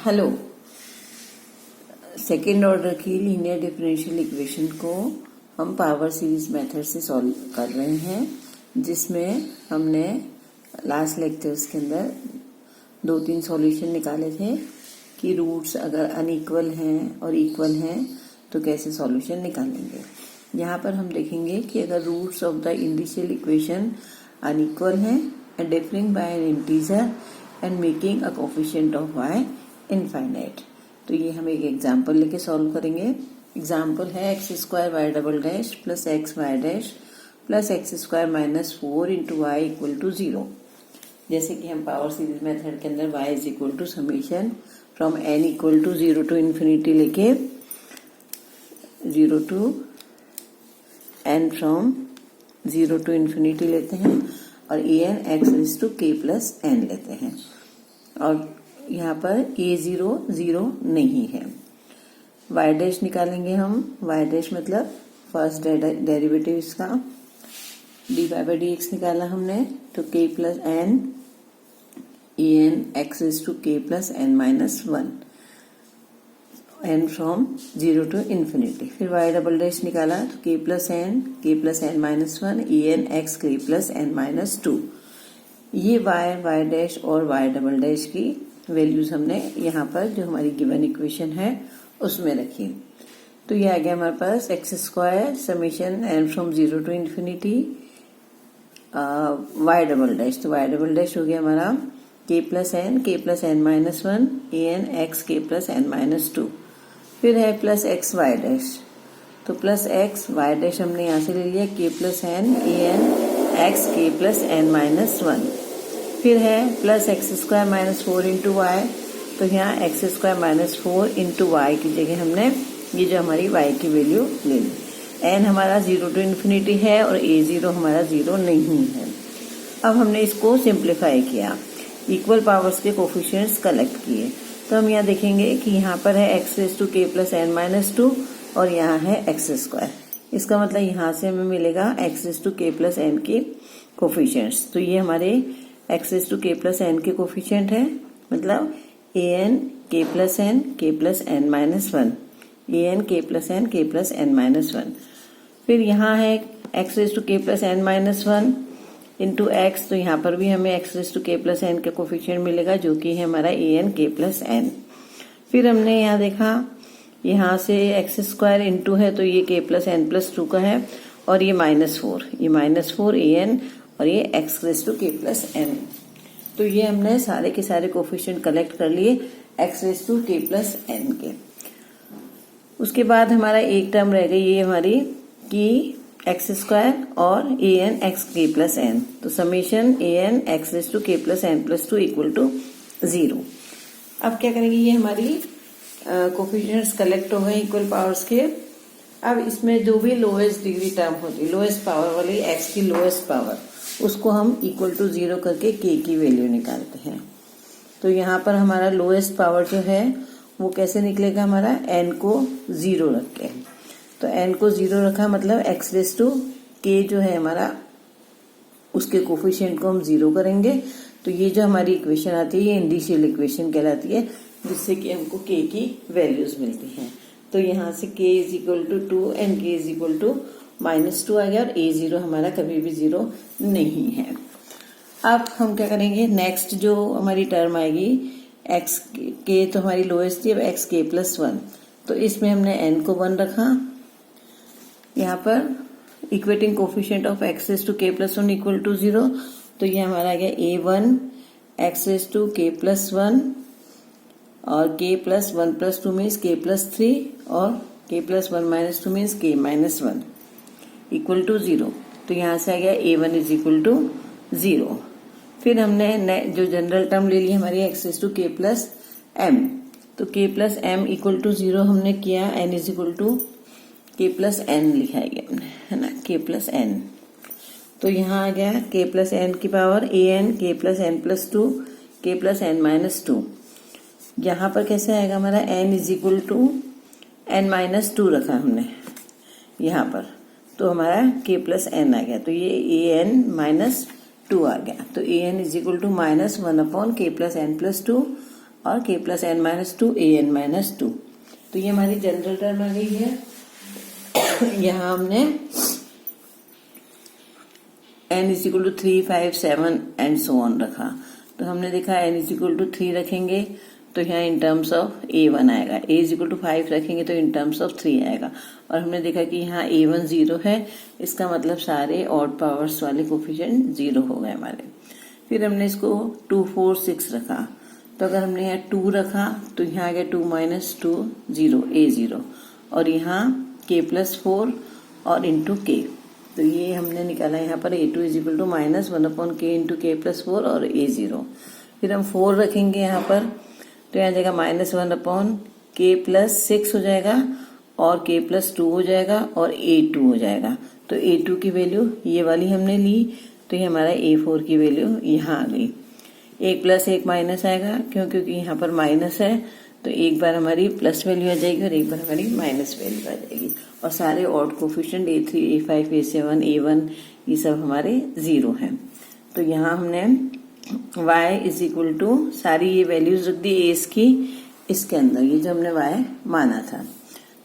Hello. Second order की linear differential equation को हम पावर सीरीज मेथड से सॉल्व कर रहे हैं, जिसमें हमने लास्ट लेक्चर्स के अंदर 2-3 सॉल्यूशन निकाले थे कि रूट्स अगर अनइक्वल हैं और इक्वल हैं तो कैसे सॉल्यूशन निकालेंगे। यहाँ पर हम देखेंगे कि अगर roots of the initial equation unequal हैं and differing by an integer and making a coefficient of y infinite, तो ये हम एक एग्जाम्पल लेके सॉल्व करेंगे। एग्जाम्पल है x square y double dash plus x y dash plus x square minus 4 into y equal to 0। जैसे कि हम पावर सीरीज मेथड के अंदर y is equal to summation from n equal to 0 to infinity लेके 0 to n from 0 to infinity लेते हैं और an x is to k plus n लेते हैं। और यहाँ पर a0 0 नहीं है। y डैश निकालेंगे हम। y डैश मतलब फर्स्ट डेरिवेटिव इसका dy बाई dx निकाला हमने, तो k plus n an x is to k plus n minus 1 n from 0 to infinity. फिर y डबल डैश निकाला तो k plus n minus 1 an x k plus n minus 2। ये y dash और y double dash की values हमने यहाँ पर जो हमारी गिवन इक्वेशन है उसमें रखी। तो ये आ गया हमारे पास x square summation n from 0 to infinity y double dash, तो y डबल डैश हो गया हमारा k plus n minus 1 an x k plus n minus 2। फिर है प्लस एक्स वाई डैश, तो प्लस एक्स वाई डैश हमने यहाँ से ले लिया k plus n an x k plus n minus 1। फिर है plus x square minus 4 into Y, तो यहाँ x square minus 4 into y की जगह हमने ये जो हमारी y की वैल्यू ले ली। n हमारा 0 टू इन्फिनिटी है और a0 हमारा 0 नहीं है। अब हमने इसको सिंप्लीफाई किया, इक्वल पावर्स के कोफिशिएंट्स कलेक्ट किए, तो हम यहाँ देखेंगे कि यहाँ पर है x raise to k plus n minus 2 और यहाँ है एक्स स्क्वायर। इसका मतलब यहाँ से हमें मिलेगा x raise to k plus n के कोफिशिएंट्स। तो ये हमारे x raise to k plus n के कोफिशिएंट है, मतलब an k plus n minus 1 an k plus n minus 1। फिर यहाँ है x raise to k plus n minus 1 into x, तो यहाँ पर भी हमें x raise to k plus n का कोफिशिएंट मिलेगा जो कि है हमारा an k प्लस n। फिर हमने यहाँ देखा यहाँ से एक्स स्क्वायर इंटू है तो ये k प्लस n प्लस 2 का है और ये माइनस 4 an और ये x raise to k plus n। तो ये हमने सारे के सारे कोफिशिएंट कलेक्ट कर लिए x raise to k plus n के। उसके बाद हमारा एक टर्म रह गई ये हमारी कि एक्स स्क्वायर और an x k plus n, तो summation an x raise to k plus n plus 2 equal to 0। अब क्या करेंगे, ये हमारी कोफिशिएंट्स कलेक्ट हो गए इक्वल पावर्स के। अब इसमें जो भी लोएस्ट डिग्री टर्म होती है, लोएस्ट पावर वाली x की लोएस्ट पावर, उसको हम इक्वल टू 0 करके k की वैल्यू निकालते हैं। तो यहाँ पर हमारा लोएस्ट पावर जो है वो कैसे निकलेगा, हमारा n को 0 रख के। तो n को 0 रखा मतलब x रेज टू k जो है हमारा उसके कोफिशिएंट को हम 0 करेंगे। तो ये जो हमारी इक्वेशन आती है ये इनिशियल इक्वेशन कहलाती है, जिससे कि हमको k की वैल्यूज मिलती हैं। तो यहाँ से k is equal to 2 and k is equal to minus 2 आ गया और a0 हमारा कभी भी 0 नहीं है। अब हम क्या करेंगे, नेक्स्ट जो हमारी टर्म आएगी x k, तो हमारी लोएस्ट थी, अब x k प्लस 1, तो इसमें हमने n को 1 रखा। यहाँ पर equating coefficient of x raise to k plus 1 equal to 0, तो ये हमारा आ गया a1 x raise to k plus 1 और k plus 1 plus 2 means k plus 3 और k plus 1 minus 2 means k minus 1 equal to 0। तो यहाँ से आ गया a1 इज इक्वल टू 0। फिर हमने जो जनरल टर्म ले ली हमारी x raise to k plus m, तो k plus m equal to 0 हमने किया, n is equal to k plus n लिखा है ना, k प्लस n। तो यहाँ आ गया k प्लस n की power an k plus n plus 2 k plus n minus 2। यहाँ पर कैसे आएगा हमारा n is equal to n minus 2 रखा हमने यहाँ पर, तो हमारा k प्लस n आ गया, तो ये an माइनस 2 आ गया। तो an is equal to minus 1 upon k plus n plus 2 और k plus n minus 2 an-2। तो ये हमारी जनरल टर्म आ गई है। यहाँ हमने n is equal to 3, 5, 7 and so on रखा। तो हमने देखा n इज इक्वल टू 3 रखेंगे तो यहाँ इन टर्म्स ऑफ a1 आएगा, a इज इक्वल टू 5 रखेंगे तो इन टर्म्स ऑफ 3 आएगा। और हमने देखा कि यहाँ a1 0 है, इसका मतलब सारे ऑड पावर्स वाले कोफिशिएंट 0 हो गए हमारे। फिर हमने इसको 2, 4, 6 रखा। तो अगर हमने यहाँ 2 रखा तो यहाँ आ गया 2 माइनस 2 0 a0, और यहाँ k प्लस 4 और इंटू k। तो ये हमने निकाला यहाँ पर a2 is equal to minus 1/k into k plus 4 और a0। फिर हम 4 रखेंगे यहाँ पर तो यहाँ जाएगा माइनस 1/k प्लस 6 हो जाएगा और k प्लस 2 हो जाएगा और a2 हो जाएगा। तो a2 की वैल्यू ये वाली हमने ली, तो ये हमारा a4 की वैल्यू यहाँ आ गई। 1 प्लस 1 माइनस आएगा क्योंकि यहाँ पर माइनस है, तो एक बार हमारी प्लस वैल्यू आ जाएगी और एक बार हमारी माइनस वैल्यू आ जाएगी। और सारे odd coefficient a3, a5, a7, a1 ये सब हमारे 0 हैं। तो यहाँ हमने y इज इक्वल टू सारी ये वैल्यूज रख दी एस की इसके अंदर, ये जो हमने y माना था।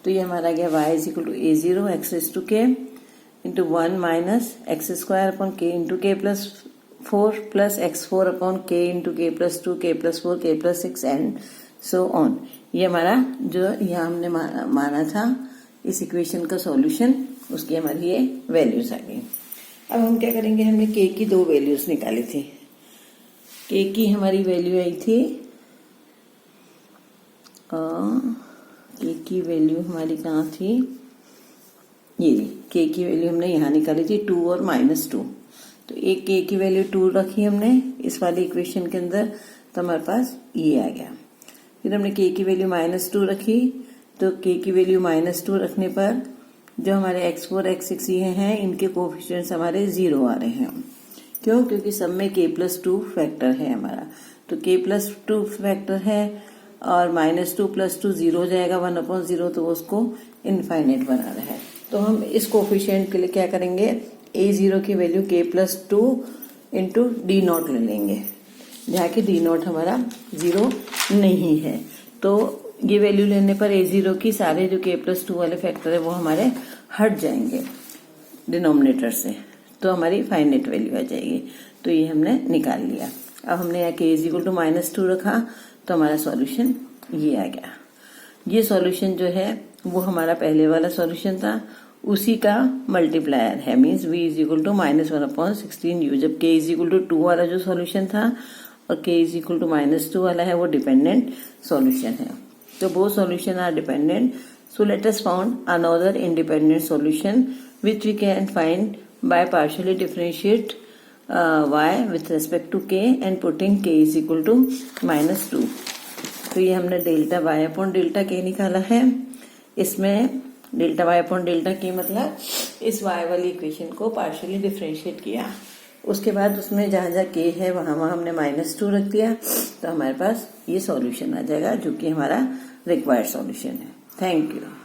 तो ये हमारा गया y is equal to a0 x raise to k into 1 minus x square upon k into k plus 4 plus x4 upon k into k plus 2 k plus 4 k plus 6 and so on. ये हमारा जो यहाँ हमने माना था इस equation का solution, उसकी हमारी ये वैल्यूज आ गई। अब हम क्या करेंगे, हमने k की 2 वैल्यूज निकाली थी। k की हमारी वैल्यू आई थी k की वैल्यू हमारी कहाँ थी, ये k की वैल्यू हमने यहाँ निकाली थी 2 और -2। तो एक k की वैल्यू 2 रखी हमने इस वाली इक्वेशन के अंदर, तो हमारे पास ये आ गया। फिर हमने k की वैल्यू -2 रखी, तो k की वैल्यू -2 रखने पर जो हमारे x4 x6 ये हैं इनके कोफिशिएंट्स हमारे 0 आ रहे हैं। क्यों? क्योंकि सब में k प्लस 2 फैक्टर है हमारा। तो k प्लस 2 फैक्टर है और -2 प्लस 2 0 हो जाएगा 1/0, तो उसको इनफाइनाइट बना रहा है। तो हम इस कोफिशिएंट के लिए क्या करेंगे, a0 की value k plus 2 into d0 ले लेंगे, जहाँ की d0 हमारा 0 नहीं है। तो ये वैल्यू लेने पर a0 की सारे जो k प्लस 2 वाले फैक्टर है वो हमारे हट जाएंगे डिनोमिनेटर से, तो हमारी फाइनाइट वैल्यू आ जाएगी। तो ये हमने निकाल लिया। अब हमने यहाँ k इज इक्वल टू -2 रखा, तो हमारा सॉल्यूशन ये आ गया। ये सॉल्यूशन जो है वो हमारा पहले वाला सॉल्यूशन था, उसी का मल्टीप्लायर है, means v is equal to -1/16u। जब k इज इक्वल टू 2 वाला जो सॉल्यूशन था और k इज इक्वल टू -2 वाला है वो डिपेंडेंट सॉल्यूशन है। तो both solution are dependent, so let us found another independent solution which we can find by partially differentiate y with respect to k and putting k is equal to -2। तो ये हमने delta y upon delta k निकाला है। इसमें delta y upon delta k मतलब इस y वाली equation को पार्शियली डिफरेंशिएट किया, उसके बाद उसमें जहाँ जहाँ k है वहाँ हमने -2 रख दिया, तो हमारे पास ये सॉल्यूशन आ जाएगा जो कि हमारा रिक्वायर्ड सॉल्यूशन है। Thank you.